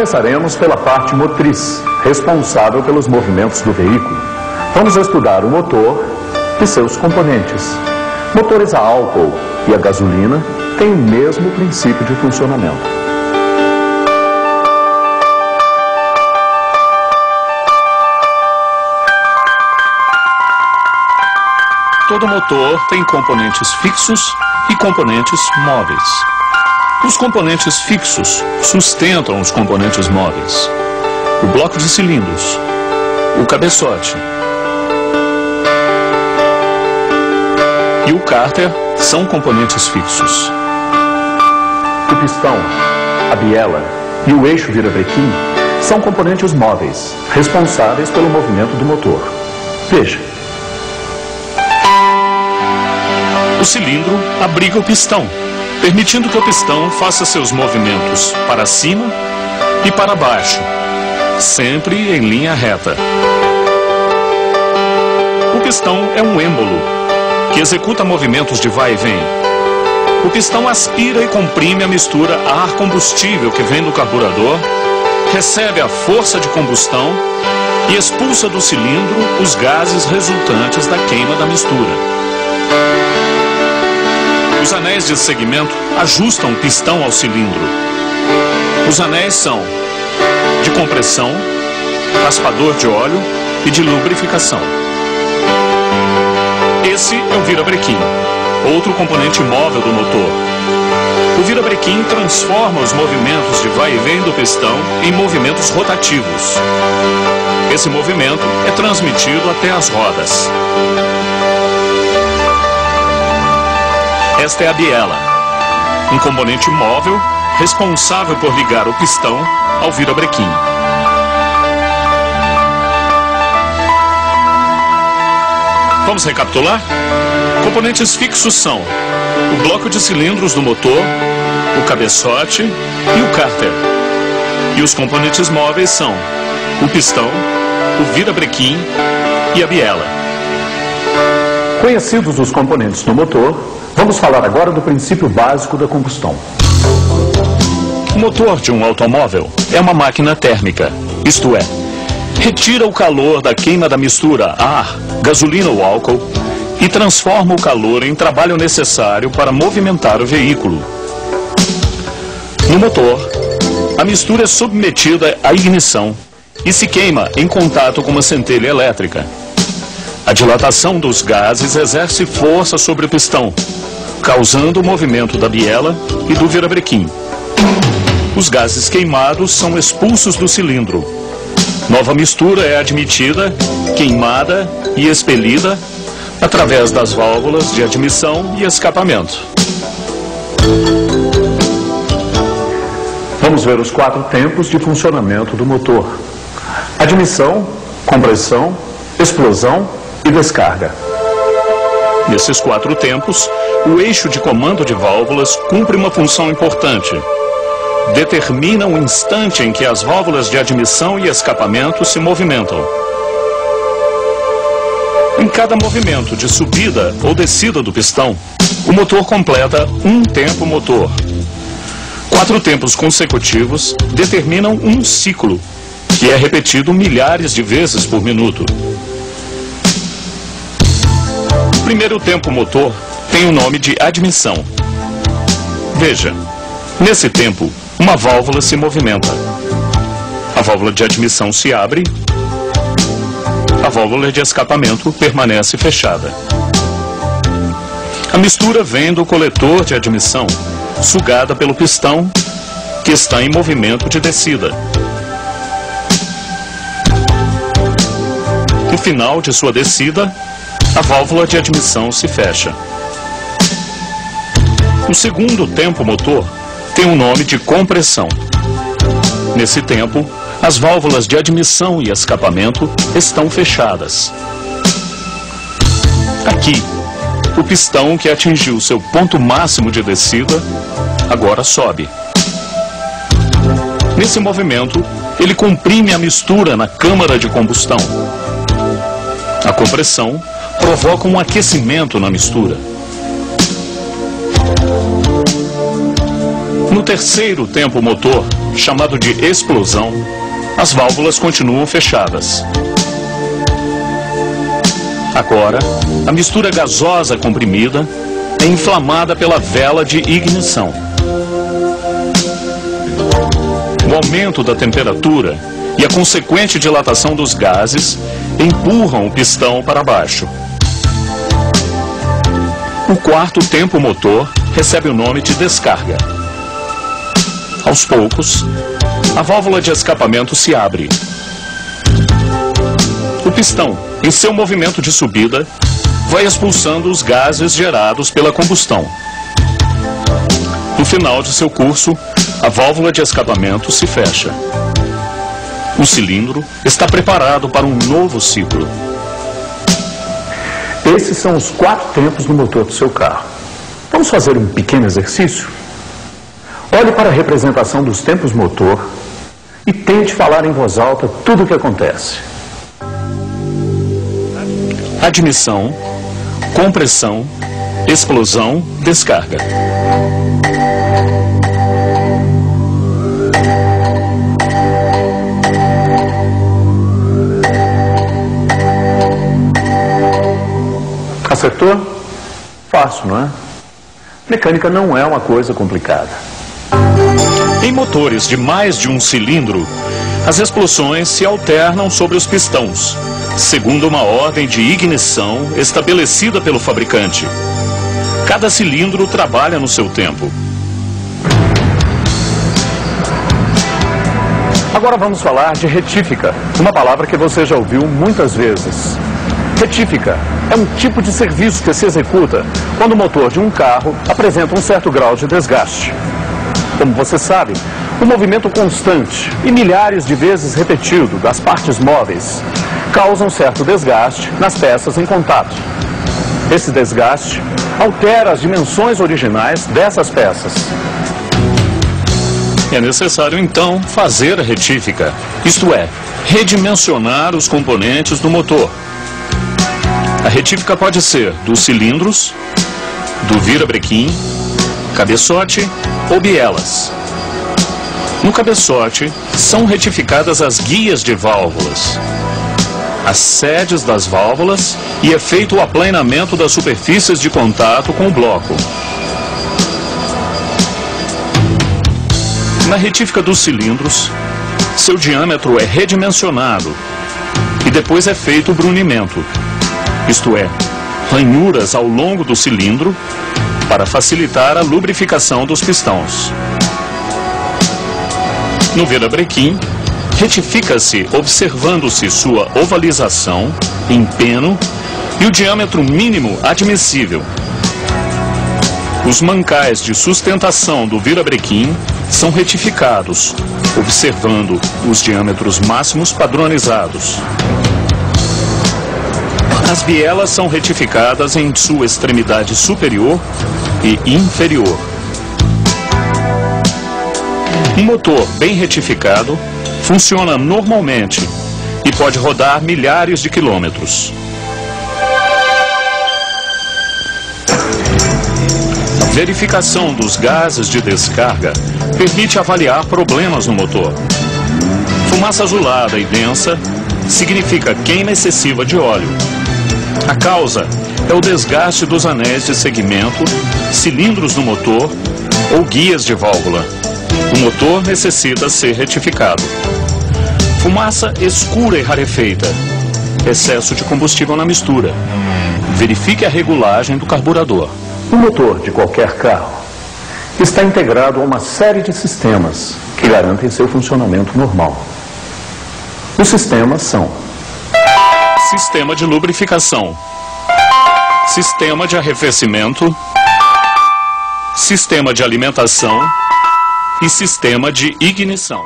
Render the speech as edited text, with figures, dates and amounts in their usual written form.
Começaremos pela parte motriz, responsável pelos movimentos do veículo. Vamos estudar o motor e seus componentes. Motores a álcool e a gasolina têm o mesmo princípio de funcionamento. Todo motor tem componentes fixos e componentes móveis. Os componentes fixos sustentam os componentes móveis. O bloco de cilindros, o cabeçote e o cárter são componentes fixos. O pistão, a biela e o eixo virabrequim são componentes móveis, responsáveis pelo movimento do motor. Veja. O cilindro abriga o pistão, permitindo que o pistão faça seus movimentos para cima e para baixo, sempre em linha reta. O pistão é um êmbolo, que executa movimentos de vai e vem. O pistão aspira e comprime a mistura ar-combustível que vem do carburador, recebe a força de combustão e expulsa do cilindro os gases resultantes da queima da mistura. Os anéis de segmento ajustam o pistão ao cilindro. Os anéis são de compressão, raspador de óleo e de lubrificação. Esse é o virabrequim, outro componente móvel do motor. O virabrequim transforma os movimentos de vai e vem do pistão em movimentos rotativos. Esse movimento é transmitido até as rodas. Esta é a biela, um componente móvel responsável por ligar o pistão ao virabrequim. Vamos recapitular? Componentes fixos são o bloco de cilindros do motor, o cabeçote e o cárter. E os componentes móveis são o pistão, o virabrequim e a biela. Conhecidos os componentes do motor, vamos falar agora do princípio básico da combustão. O motor de um automóvel é uma máquina térmica, isto é, retira o calor da queima da mistura ar, gasolina ou álcool e transforma o calor em trabalho necessário para movimentar o veículo. No motor, a mistura é submetida à ignição e se queima em contato com uma centelha elétrica. A dilatação dos gases exerce força sobre o pistão, causando o movimento da biela e do virabrequim. Os gases queimados são expulsos do cilindro. Nova mistura é admitida, queimada e expelida através das válvulas de admissão e escapamento. Vamos ver os 4 tempos de funcionamento do motor: admissão, compressão, explosão e descarga. Nesses 4 tempos, o eixo de comando de válvulas cumpre uma função importante. Determina o instante em que as válvulas de admissão e escapamento se movimentam. Em cada movimento de subida ou descida do pistão, o motor completa um tempo motor. 4 tempos consecutivos determinam um ciclo, que é repetido milhares de vezes por minuto. O primeiro tempo motor tem o nome de admissão. Veja, nesse tempo, uma válvula se movimenta. A válvula de admissão se abre, a válvula de escapamento permanece fechada. A mistura vem do coletor de admissão, sugada pelo pistão, que está em movimento de descida. No final de sua descida, a válvula de admissão se fecha. O segundo tempo motor tem o nome de compressão. Nesse tempo, as válvulas de admissão e escapamento estão fechadas. Aqui, o pistão que atingiu seu ponto máximo de descida, agora sobe. Nesse movimento, ele comprime a mistura na câmara de combustão. A compressão provoca um aquecimento na mistura. No terceiro tempo motor, chamado de explosão, as válvulas continuam fechadas. Agora, a mistura gasosa comprimida é inflamada pela vela de ignição. O aumento da temperatura e a consequente dilatação dos gases empurram o pistão para baixo. O quarto tempo motor recebe o nome de descarga. Aos poucos, a válvula de escapamento se abre. O pistão, em seu movimento de subida, vai expulsando os gases gerados pela combustão. No final de seu curso, a válvula de escapamento se fecha. O cilindro está preparado para um novo ciclo. Esses são os 4 tempos do motor do seu carro. Vamos fazer um pequeno exercício? Olhe para a representação dos tempos motor e tente falar em voz alta tudo o que acontece. Admissão, compressão, explosão, descarga. Acertou? Fácil, não é? Mecânica não é uma coisa complicada. Em motores de mais de um cilindro, as explosões se alternam sobre os pistões, segundo uma ordem de ignição estabelecida pelo fabricante. Cada cilindro trabalha no seu tempo. Agora vamos falar de retífica, uma palavra que você já ouviu muitas vezes. Retífica é um tipo de serviço que se executa quando o motor de um carro apresenta um certo grau de desgaste. Como você sabe, o movimento constante e milhares de vezes repetido das partes móveis causam certo desgaste nas peças em contato. Esse desgaste altera as dimensões originais dessas peças. É necessário, então, fazer a retífica, isto é, redimensionar os componentes do motor. A retífica pode ser dos cilindros, do virabrequim, cabeçote ou bielas. No cabeçote, são retificadas as guias de válvulas, as sedes das válvulas e é feito o aplanamento das superfícies de contato com o bloco. Na retífica dos cilindros, seu diâmetro é redimensionado e depois é feito o brunimento, isto é, ranhuras ao longo do cilindro para facilitar a lubrificação dos pistões. No virabrequim, retifica-se observando-se sua ovalização, empeno e o diâmetro mínimo admissível. Os mancais de sustentação do virabrequim são retificados, observando os diâmetros máximos padronizados. As bielas são retificadas em sua extremidade superior e inferior. Um motor bem retificado funciona normalmente e pode rodar milhares de quilômetros. A verificação dos gases de descarga permite avaliar problemas no motor. Fumaça azulada e densa significa queima excessiva de óleo. A causa é o desgaste dos anéis de segmento, cilindros do motor ou guias de válvula. O motor necessita ser retificado. Fumaça escura e rarefeita. Excesso de combustível na mistura. Verifique a regulagem do carburador. O motor de qualquer carro está integrado a uma série de sistemas que garantem seu funcionamento normal. Os sistemas são: sistema de lubrificação, sistema de arrefecimento, sistema de alimentação e sistema de ignição.